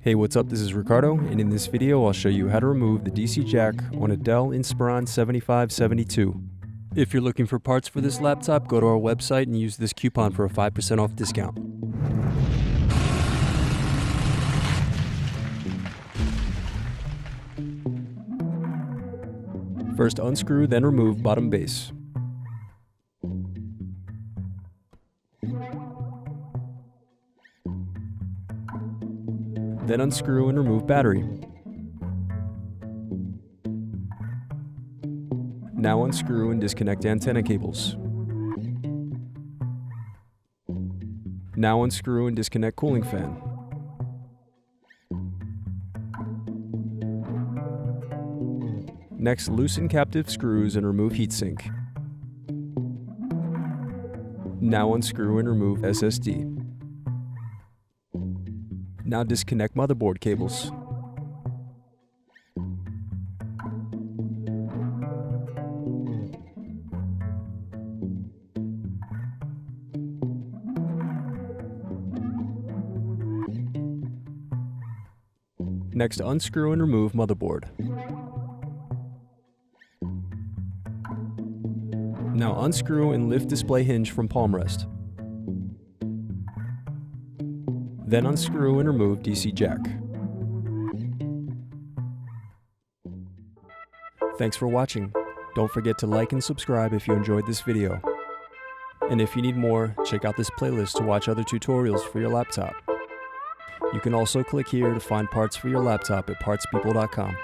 Hey, what's up? This is Ricardo, and in this video I'll show you how to remove the DC jack on a Dell Inspiron 7572. If you're looking for parts for this laptop, go to our website and use this coupon for a 5% off discount. First unscrew, then remove bottom base. Then unscrew and remove battery. Now unscrew and disconnect antenna cables. Now unscrew and disconnect cooling fan. Next, loosen captive screws and remove heatsink. Now unscrew and remove SSD. Now disconnect motherboard cables. Next, unscrew and remove motherboard. Now unscrew and lift display hinge from palmrest. Then unscrew and remove DC jack. Thanks for watching. Don't forget to like and subscribe if you enjoyed this video. And if you need more, check out this playlist to watch other tutorials for your laptop. You can also click here to find parts for your laptop at partspeople.com.